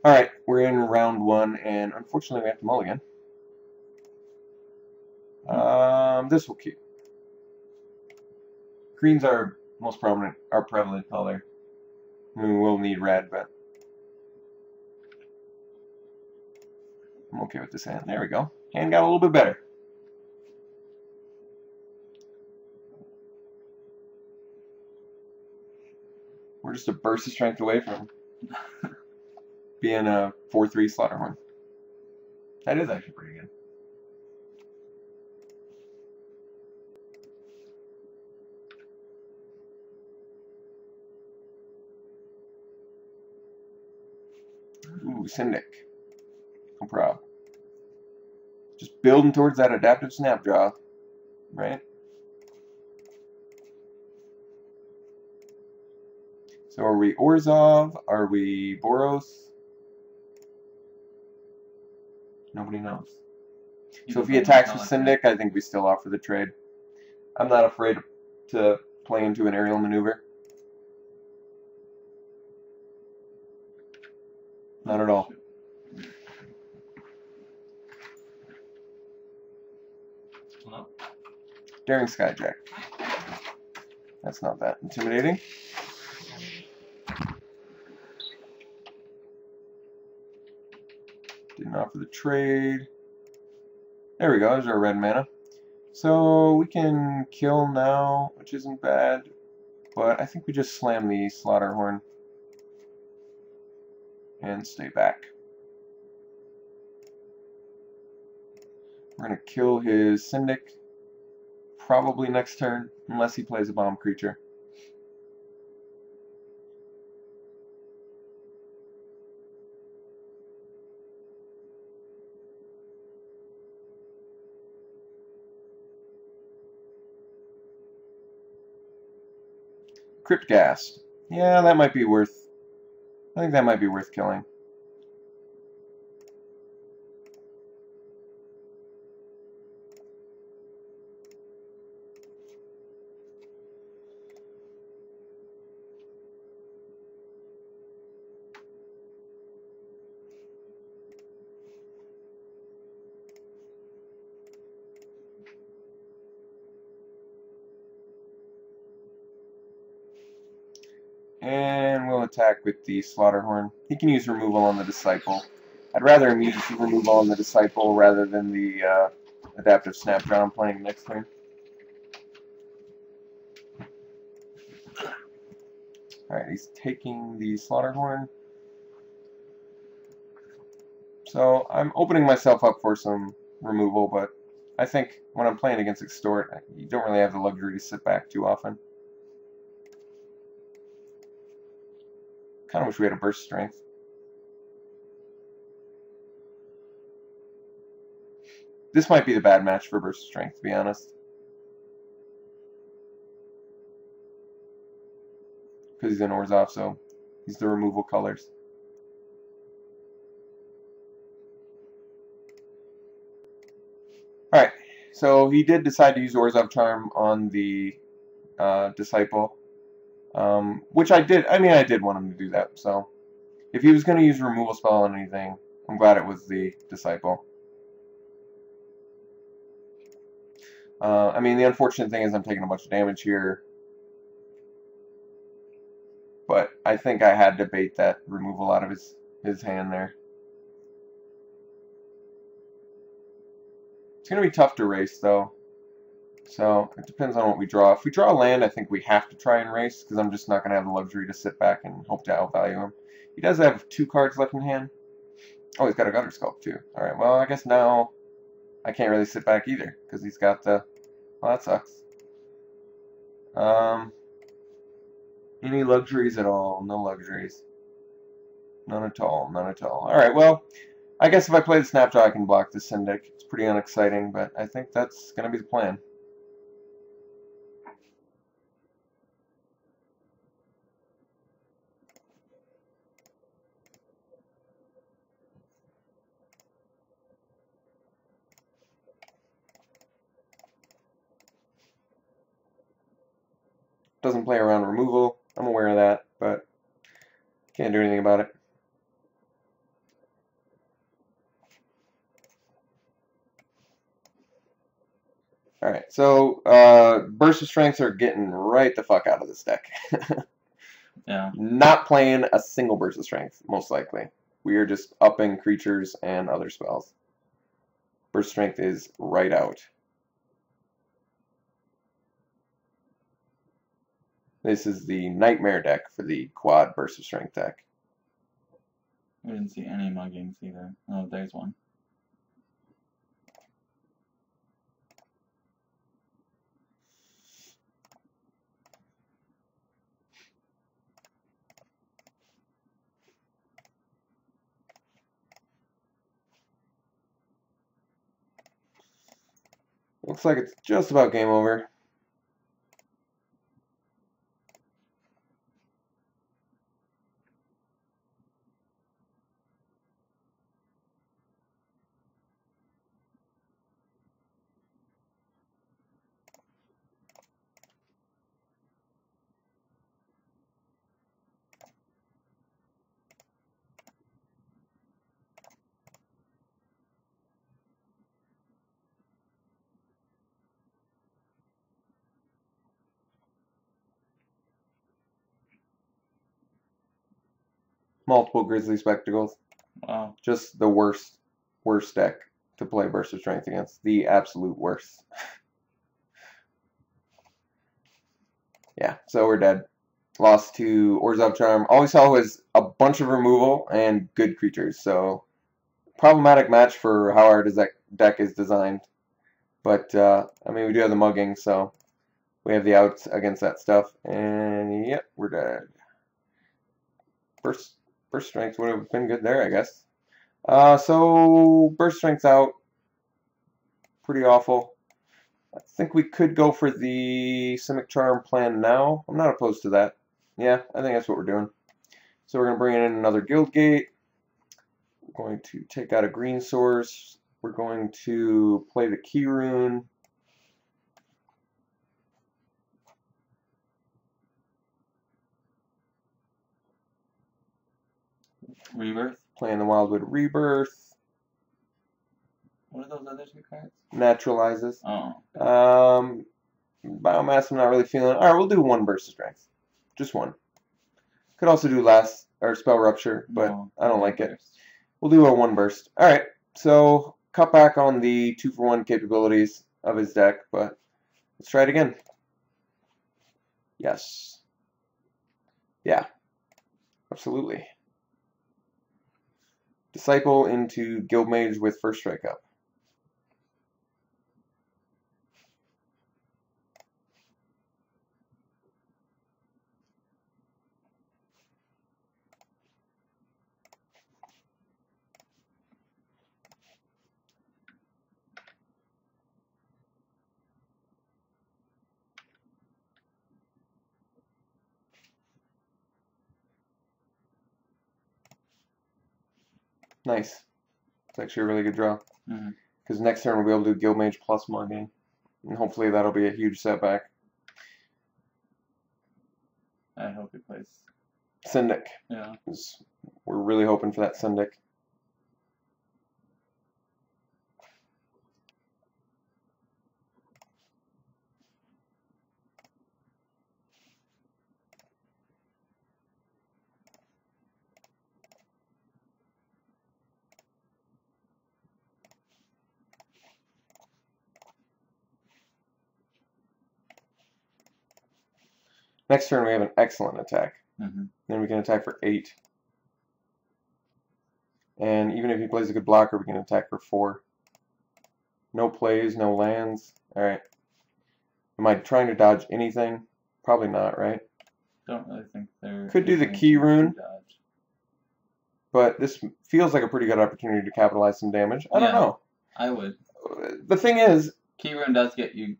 Alright, we're in round one, and unfortunately we have to mulligan. This will keep. Green's our most prevalent color. I mean, we'll need red, but I'm okay with this hand. There we go. Hand got a little bit better. We're just a burst of strength away from being a 4-3 Slaughterhorn. That is actually pretty good. Ooh, Syndic. No problem. Just building towards that adaptive snapjaw, right? So are we Orzhov? Are we Boros? Nobody knows. So if he attacks with Syndic, I think we still offer the trade. I'm not afraid to play into an aerial maneuver. Not at all. Daring Skyjack. That's not that intimidating. Didn't offer the trade. There we go, there's our red mana. So we can kill now, which isn't bad. But I think we just slam the Slaughterhorn and stay back. We're going to kill his Syndic probably next turn, unless he plays a bomb creature. Crypt Ghast. Yeah, that might be worth... I think that might be worth killing. And we'll attack with the Slaughterhorn. He can use removal on the Disciple. I'd rather him use removal on the Disciple rather than the adaptive Snapjaw I'm playing next turn. Alright, he's taking the Slaughterhorn. So I'm opening myself up for some removal, but I think when I'm playing against Extort, you don't really have the luxury to sit back too often. Kind of wish we had a burst strength. This might be the bad match for burst strength, to be honest. Because he's in Orzhov, so he's the removal colors. Alright, so he did decide to use Orzhov Charm on the Disciple. Which I did. I mean, I did want him to do that. So, if he was going to use a removal spell on anything, I'm glad it was the Disciple. I mean, the unfortunate thing is I'm taking a bunch of damage here. But I think I had to bait that removal out of his hand there. It's going to be tough to race, though. So, it depends on what we draw. If we draw a land, I think we have to try and race, because I'm just not going to have the luxury to sit back and hope to outvalue him. He does have 2 cards left in hand. Oh, he's got a Gutter Sculpt, too. Alright, well, I guess now I can't really sit back either, because he's got the... Well, that sucks. Any luxuries at all? No luxuries. None at all, none at all. Alright, well, I guess if I play the Snapjaw, I can block the Syndic. It's pretty unexciting, but I think that's going to be the plan. Doesn't play around removal. I'm aware of that, but can't do anything about it. Alright, so Burst of Strengths are getting right the fuck out of this deck. Yeah. Not playing a single Burst of Strength, most likely. We are just upping creatures and other spells. Burst of Strength is right out. This is the Nightmare deck for the quad Burst of Strength deck. We didn't see any muggings either. Oh, there's one. Looks like it's just about game over. Multiple Grizzly Spectacles. Wow. Just the worst deck to play Burst of Strength against. The absolute worst. Yeah, so we're dead. Lost to Orzhov Charm. All we saw was a bunch of removal and good creatures, so problematic match for how our deck is designed. But, I mean, we do have the mugging, so we have the outs against that stuff. And, yep, we're dead. Burst Strength would have been good there, I guess. So, Burst Strength's out. Pretty awful. I think we could go for the Simic Charm plan now. I'm not opposed to that. Yeah, I think that's what we're doing. So we're going to bring in another Guild Gate. We're going to take out a green source. We're going to play the Key Rune. Rebirth. Playing the Wildwood Rebirth. What are those other two cards? Naturalizes. Oh. Biomass I'm not really feeling. Alright, we'll do one Burst of Strength. Just one. Could also do last or Spell Rupture, but no, I don't like it. We'll do a one burst. Alright, so cut back on the 2-for-1 capabilities of his deck, but let's try it again. Yes. Yeah. Absolutely. Disciple into Guildmage with First Strike up. Nice. It's actually a really good draw. Because next turn we'll be able to do Guildmage plus mugging. And hopefully that'll be a huge setback. I hope he plays Syndic. Yeah. We're really hoping for that Syndic. Next turn we have an excellent attack. Then we can attack for 8. And even if he plays a good blocker, we can attack for 4. No plays, no lands. Alright. Am I trying to dodge anything? Probably not, right? Don't really think there could do the Key Rune. But this feels like a pretty good opportunity to capitalize some damage. I don't know. I would. The thing is, Key Rune does get you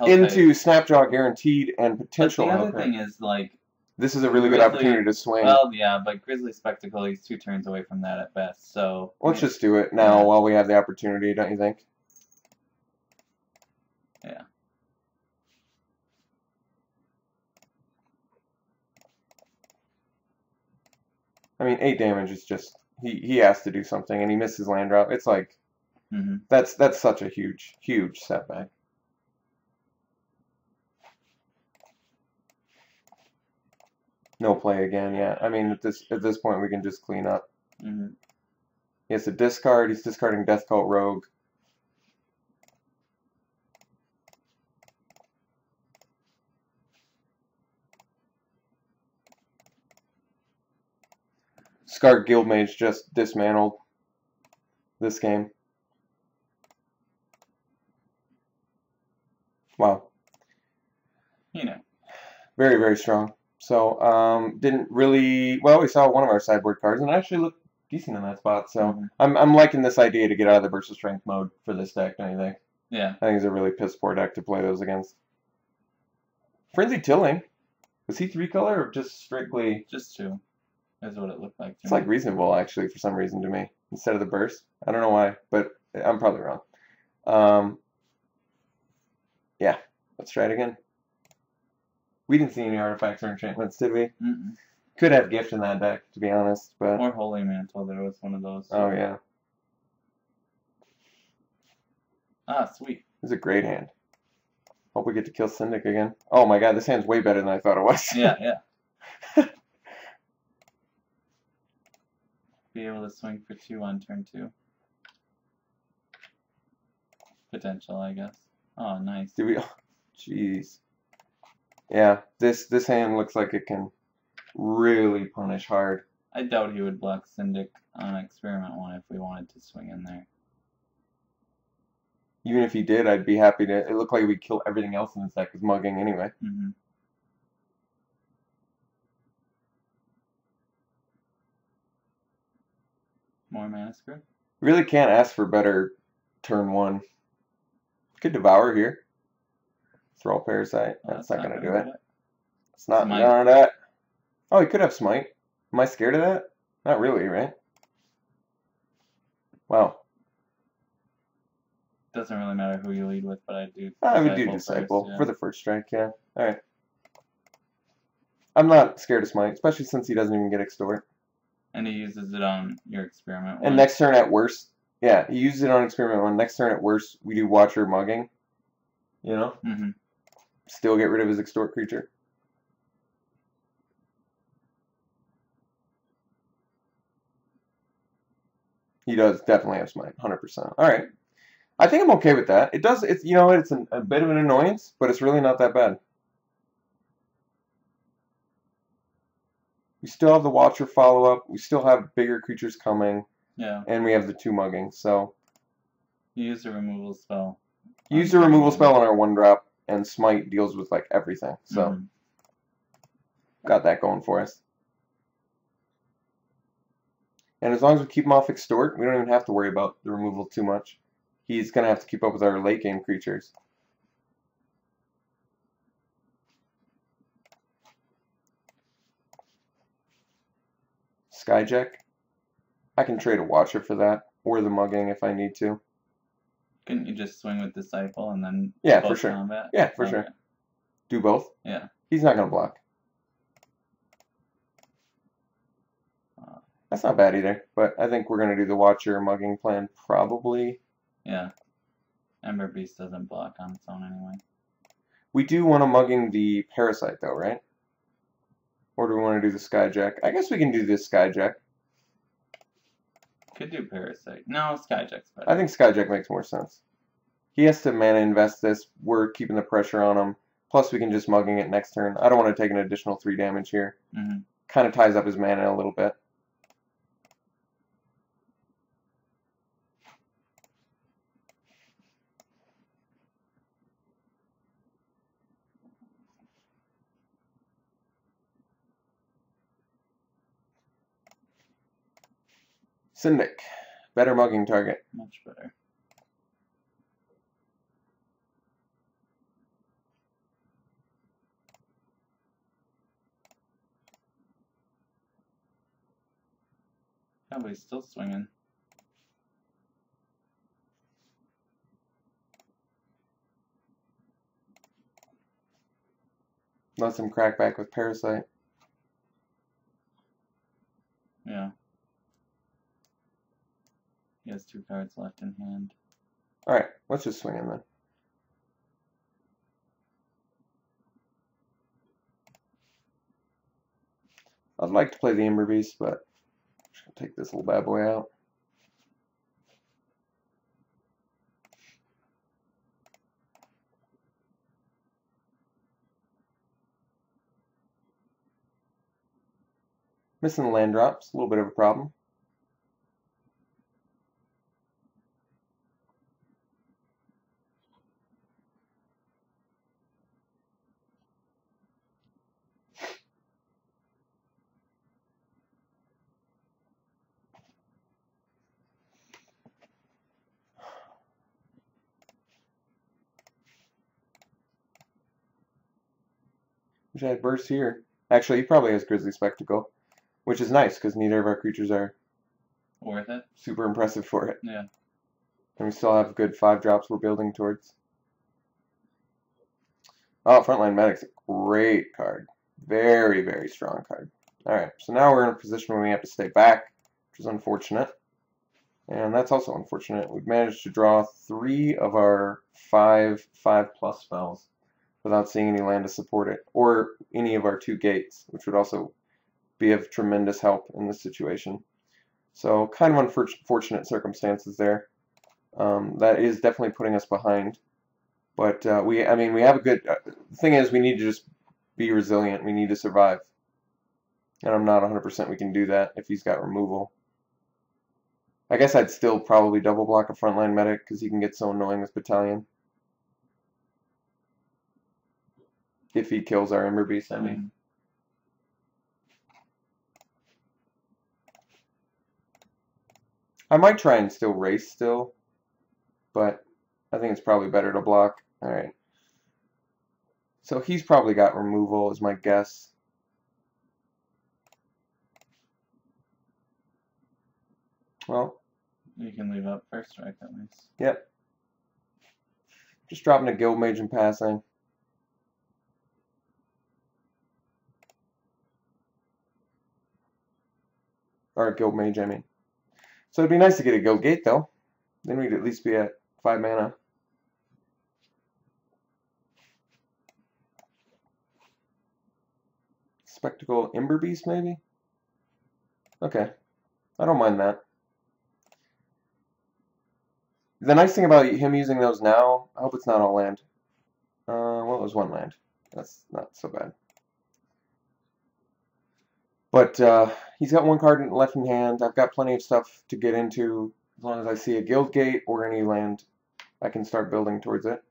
into Snapjaw guaranteed and potential. But the other thing is, like, this is a really good opportunity to swing. Well, yeah, but Grizzly Spectacle, he's 2 turns away from that at best. So let's just do it now while we have the opportunity, don't you think? Yeah. I mean, 8 damage is just he has to do something, and he misses land drop. It's like that's such a huge setback. No play again, yeah. I mean, at this point, we can just clean up. Mm-hmm. He has to discard. He's discarding Death Cult Rogue. Scarred Guildmage just dismantled this game. Wow. You know. Very, very strong. So, didn't really... Well, we saw one of our sideboard cards, and it actually looked decent in that spot. So, I'm liking this idea to get out of the Burst of Strength mode for this deck, don't you think? Yeah. I think it's a really piss-poor deck to play those against. Frenzy Tilling. Was he 3-color or just strictly... Just 2. That's what it looked like to It's me. like reasonable, actually, for some reason to me. Instead of the Burst. I don't know why, but I'm probably wrong. Yeah. Let's try it again. We didn't see any artifacts or enchantments, did we? Mm-mm. Could have gift in that deck, to be honest, but... Or Holy Mantle, there was one of those. Oh, yeah. Ah, sweet. It's a great hand. Hope we get to kill Syndic again. Oh my god, this hand's way better than I thought it was. Yeah, yeah. Be able to swing for 2 on turn 2. Potential, I guess. Oh, nice. Did we... Oh, jeez. Yeah, this hand looks like it can really punish hard. I doubt he would block Syndic on Experiment 1 if we wanted to swing in there. Even if he did, I'd be happy to... It looked like we'd kill everything else in this deck with mugging anyway. Mm-hmm. More Mana Screw? Really can't ask for better turn 1. Could Devour here. Throw a Parasite. That's not going to do it. It's not going to do it. Oh, he could have Smite. Am I scared of that? Not really, right? Wow. Doesn't really matter who you lead with, but I do. I would do Disciple for the first strike, yeah. Alright. I'm not scared of Smite, especially since he doesn't even get Extort. And he uses it on your Experiment 1. And next turn at worst, yeah, he uses it on Experiment 1. Next turn at worst, we do Watcher Mugging. You know? Mm-hmm. Still get rid of his Extort creature. He does definitely have Smite, 100%. Alright. I think I'm okay with that. It does, it's, you know, it's a bit of an annoyance, but it's really not that bad. We still have the Watcher follow-up. We still have bigger creatures coming. Yeah. And we have the 2 mugging, so... You use a removal spell. Use a removal spell on our 1-drop, and Smite deals with, like, everything. So, got that going for us. And as long as we keep him off Extort, we don't even have to worry about the removal too much. He's going to have to keep up with our late game creatures. Skyjack. I can trade a Watcher for that, or the mugging if I need to. Couldn't you just swing with Disciple and then for sure. Combat? Yeah, for sure. Do both? Yeah. He's not going to block. That's not bad either, but I think we're going to do the Watcher mugging plan probably. Yeah. Ember Beast doesn't block on its own anyway. We do want to mugging the Parasite though, right? Or do we want to do the Skyjack? I guess we can do this Skyjack. Could do Parasite. No, Skyjack's better. I think Skyjack makes more sense. He has to mana invest this. We're keeping the pressure on him. Plus we can just mugging it next turn. I don't want to take an additional 3 damage here. Kind of ties up his mana a little bit. Syndic. Better mugging target. Much better. Yeah, but he's still swinging. Lets him crack back with Parasite. Yeah. He has 2 cards left in hand. Alright, let's just swing him then. I'd like to play the Ember Beast, but I'm just going to take this little bad boy out. Missing the land drops, a little bit of a problem. Wish I had burst here. Actually, he probably has Grizzly Spectacle, which is nice because neither of our creatures are Worth it? super impressive for it. Yeah. And we still have good 5 drops we're building towards. Oh, Frontline Medic's a great card. Very, very strong card. Alright, so now we're in a position where we have to stay back, which is unfortunate. And that's also unfortunate. We've managed to draw 3 of our 5/5+ spells without seeing any land to support it, or any of our 2 gates, which would also be of tremendous help in this situation. So kind of unfortunate circumstances there. That is definitely putting us behind. But we have a good. The thing is, we need to just be resilient. We need to survive. And I'm not 100% we can do that if he's got removal. I guess I'd still probably double block a Frontline Medic because he can get so annoying with Battalion. If he kills our Ember Beast, I mean. I might try and still race still, but I think it's probably better to block. Alright. So he's probably got removal is my guess. Well, you can leave up first strike at least. Yep. Just dropping a Guild Mage and passing. Or a Guild Mage, I mean. So it'd be nice to get a Guild Gate, though. Then we'd at least be at 5 mana. Spectacle Ember Beast, maybe? Okay. I don't mind that. The nice thing about him using those now, I hope it's not all land. What was 1 land? That's not so bad. But he's got 1 card left in hand. I've got plenty of stuff to get into. As long as I see a Guild Gate or any land, I can start building towards it.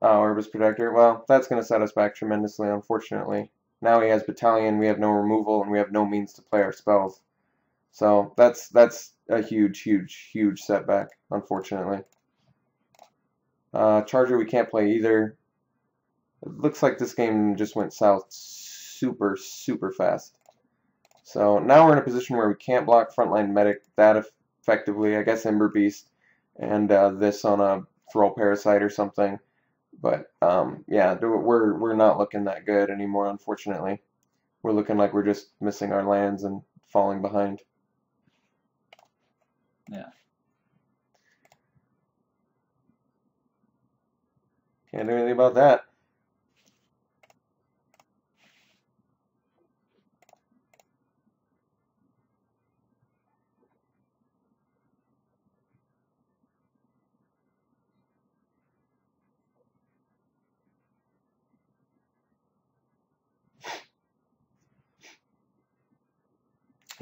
Oh, Herbis Protector. Well, that's going to set us back tremendously, unfortunately. Now he has Battalion, we have no removal, and we have no means to play our spells. So that's a huge, huge, huge setback, unfortunately. Charger we can't play either. It looks like this game just went south super, super fast. So now we're in a position where we can't block Frontline Medic that effectively. I guess Ember Beast and this on a Thrall Parasite or something. But yeah, we're not looking that good anymore, unfortunately. We're looking like we're just missing our lands and falling behind. Yeah. Can't do anything about that.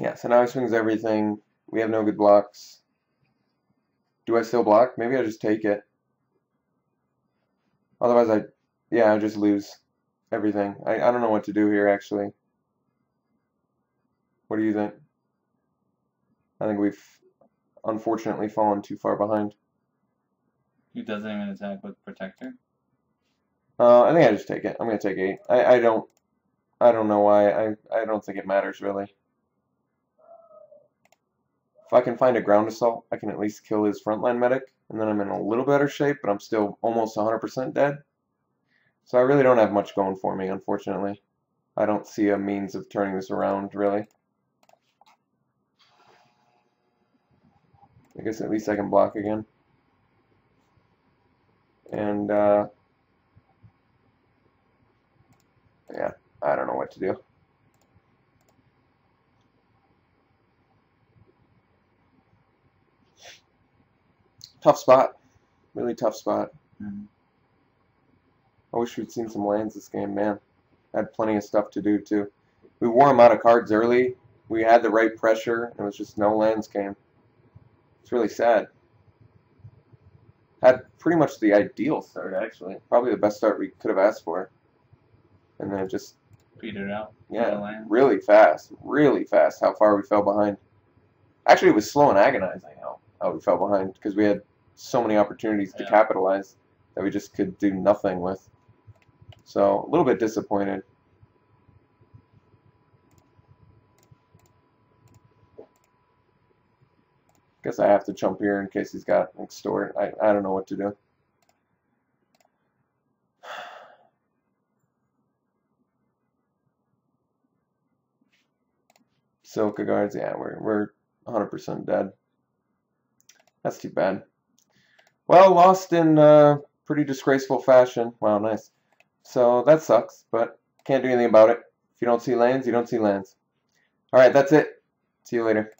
Yeah, so now he swings everything. We have no good blocks. Do I still block? Maybe I just take it. Otherwise, I just lose everything. I don't know what to do here, actually. What do you think? I think we've unfortunately fallen too far behind. He doesn't even attack with Protector? I think I just take it. I'm going to take 8. I don't know why. I don't think it matters, really. If I can find a Ground Assault, I can at least kill his Frontline Medic, and then I'm in a little better shape, but I'm still almost 100% dead. So I really don't have much going for me, unfortunately. I don't see a means of turning this around, really. I guess at least I can block again. And, yeah, I don't know what to do. Tough spot. Really tough spot. Mm-hmm. I wish we'd seen some lands this game, man. Had plenty of stuff to do, too. We wore them out of cards early. We had the right pressure, and it was just no lands came. It's really sad. Had pretty much the ideal start, actually. Probably the best start we could have asked for. And then it just... petered out. Yeah, really fast how far we fell behind. Actually, it was slow and agonizing how we fell behind, because we had so many opportunities to capitalize that we just could do nothing with. So, a little bit disappointed. Guess I have to jump here in case he's got extort. I don't know what to do. Silka guards, yeah, we're 100% dead. That's too bad. Well, lost in pretty disgraceful fashion. Wow, nice. So that sucks, but can't do anything about it. If you don't see lands, you don't see lands. All right, that's it. See you later.